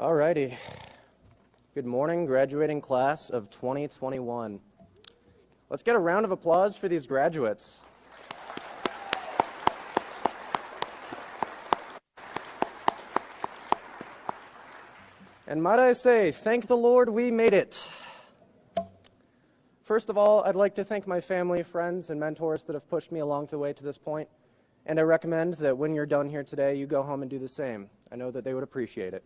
Alrighty. Good morning, graduating class of 2021. Let's get a round of applause for these graduates. And might I say, thank the Lord we made it. First of all, I'd like to thank my family, friends, and mentors that have pushed me along the way to this point. And I recommend that when you're done here today, you go home and do the same. I know that they would appreciate it.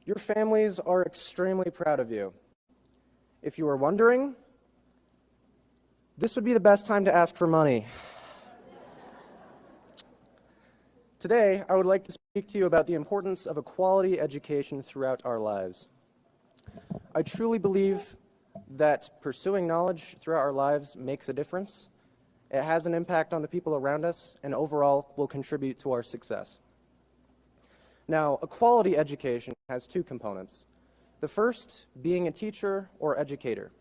Your families are extremely proud of you. If you were wondering, this would be the best time to ask for money. Today, I would like to speak to you about the importance of a quality education throughout our lives. I truly believe that pursuing knowledge throughout our lives makes a difference. It has an impact on the people around us, and overall will contribute to our success. Now, a quality education has two components. The first being a teacher or educator.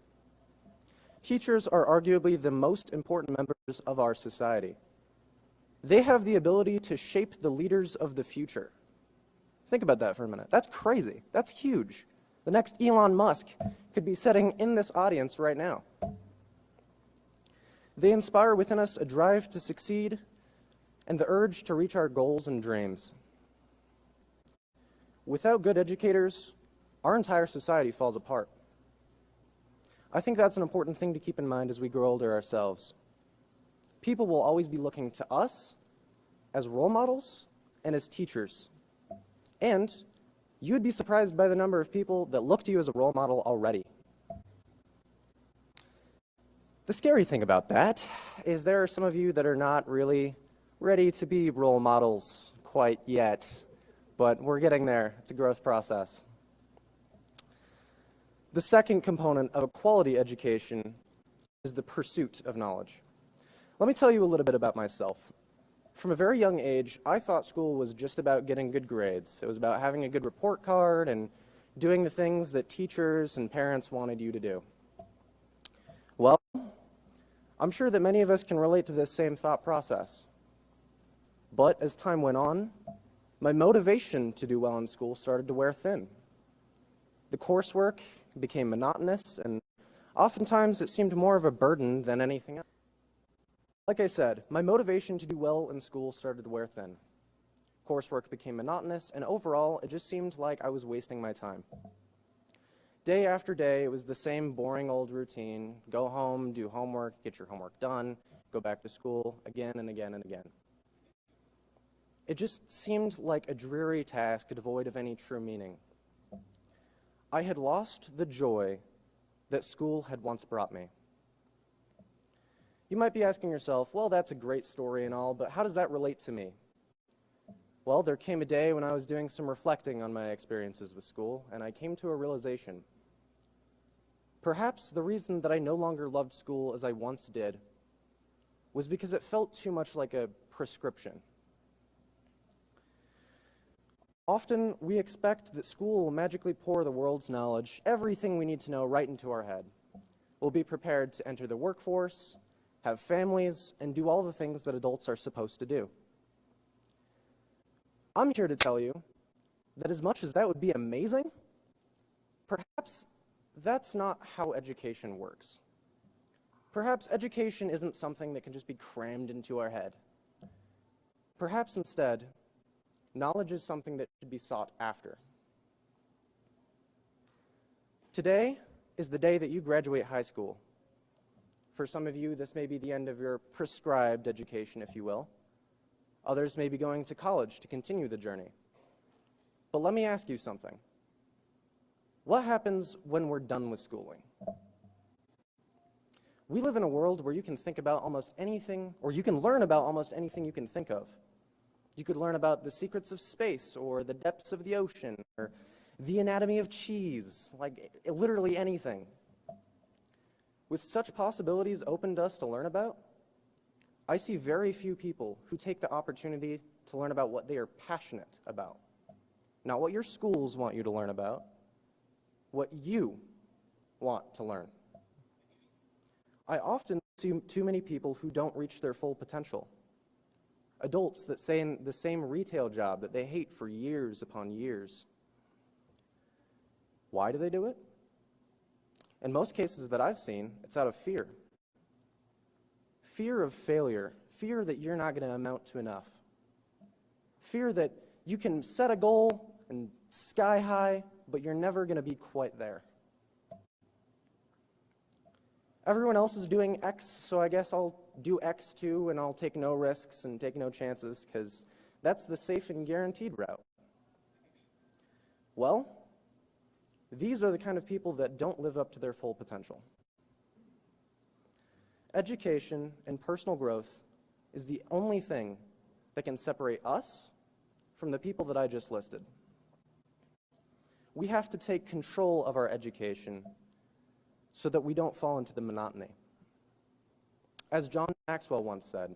Teachers are arguably the most important members of our society. They have the ability to shape the leaders of the future. Think about that for a minute. That's crazy. That's huge. The next Elon Musk could be sitting in this audience right now. They inspire within us a drive to succeed and the urge to reach our goals and dreams. Without good educators, our entire society falls apart. I think that's an important thing to keep in mind as we grow older ourselves. People will always be looking to us as role models and as teachers. And you would be surprised by the number of people that look to you as a role model already. The scary thing about that is there are some of you that are not really ready to be role models quite yet. But we're getting there. It's a growth process. The second component of a quality education is the pursuit of knowledge. Let me tell you a little bit about myself. From a very young age, I thought school was just about getting good grades. It was about having a good report card and doing the things that teachers and parents wanted you to do. Well, I'm sure that many of us can relate to this same thought process. But as time went on, my motivation to do well in school started to wear thin. The coursework became monotonous, and oftentimes it seemed more of a burden than anything else. Like I said, my motivation to do well in school started to wear thin. Coursework became monotonous, and overall, it just seemed like I was wasting my time. Day after day, it was the same boring old routine. Go home, do homework, get your homework done, go back to school again and again and again. It just seemed like a dreary task devoid of any true meaning. I had lost the joy that school had once brought me. You might be asking yourself, well, that's a great story and all, but how does that relate to me? Well, there came a day when I was doing some reflecting on my experiences with school, and I came to a realization. Perhaps the reason that I no longer loved school as I once did was because it felt too much like a prescription. Often, we expect that school will magically pour the world's knowledge, everything we need to know, right into our head. We'll be prepared to enter the workforce, have families, and do all the things that adults are supposed to do. I'm here to tell you that as much as that would be amazing, perhaps that's not how education works. Perhaps education isn't something that can just be crammed into our head. Perhaps instead, knowledge is something that should be sought after. Today is the day that you graduate high school. For some of you, this may be the end of your prescribed education, if you will. Others may be going to college to continue the journey. But let me ask you something. What happens when we're done with schooling? We live in a world where you can think about almost anything, or you can learn about almost anything you can think of. You could learn about the secrets of space, or the depths of the ocean, or the anatomy of cheese, like literally anything. With such possibilities open to us to learn about, I see very few people who take the opportunity to learn about what they are passionate about. Not what your schools want you to learn about, what you want to learn. I often see too many people who don't reach their full potential. adults that say in the same retail job that they hate for years upon years. Why do they do it? In most cases that I've seen, it's out of fear. Fear of failure, fear that you're not going to amount to enough. Fear that you can set a goal and sky high, but you're never going to be quite there. Everyone else is doing X, so I guess I'll do X too, and I'll take no risks and take no chances, because that's the safe and guaranteed route. Well, these are the kind of people that don't live up to their full potential. Education and personal growth is the only thing that can separate us from the people that I just listed. We have to take control of our education so that we don't fall into the monotony. As John Maxwell once said,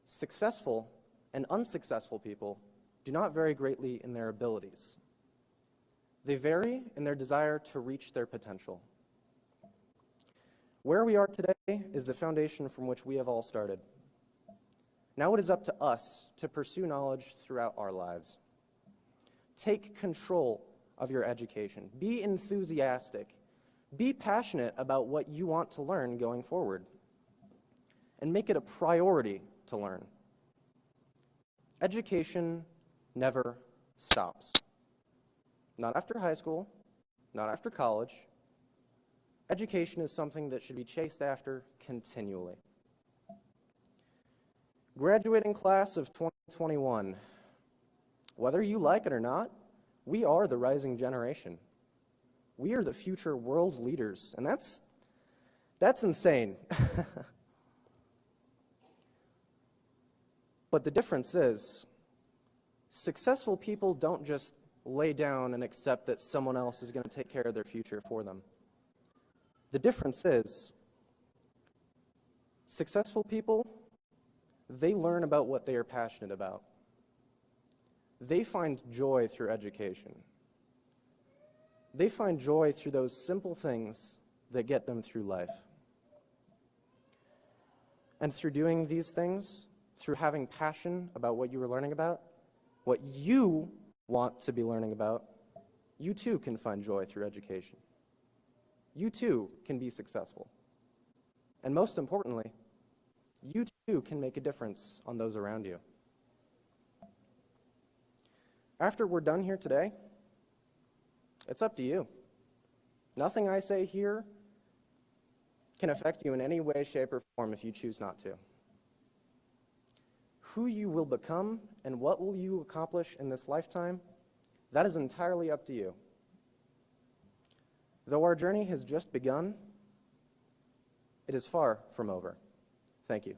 successful and unsuccessful people do not vary greatly in their abilities. They vary in their desire to reach their potential. Where we are today is the foundation from which we have all started. Now it is up to us to pursue knowledge throughout our lives. Take control of your education. Be enthusiastic. Be passionate about what you want to learn going forward. And make it a priority to learn. Education never stops. Not after high school, not after college. Education is something that should be chased after continually. Graduating class of 2021, whether you like it or not, we are the rising generation. We are the future world leaders, and that's insane. But the difference is, successful people don't just lay down and accept that someone else is going to take care of their future for them. The difference is, successful people, they learn about what they are passionate about. They find joy through education. They find joy through those simple things that get them through life. And through doing these things, through having passion about what you were learning about, what you want to be learning about, you too can find joy through education. You too can be successful. And most importantly, you too can make a difference on those around you. After we're done here today, it's up to you. Nothing I say here can affect you in any way, shape, or form if you choose not to. Who you will become and what will you accomplish in this lifetime, that is entirely up to you. Though our journey has just begun, it is far from over. Thank you.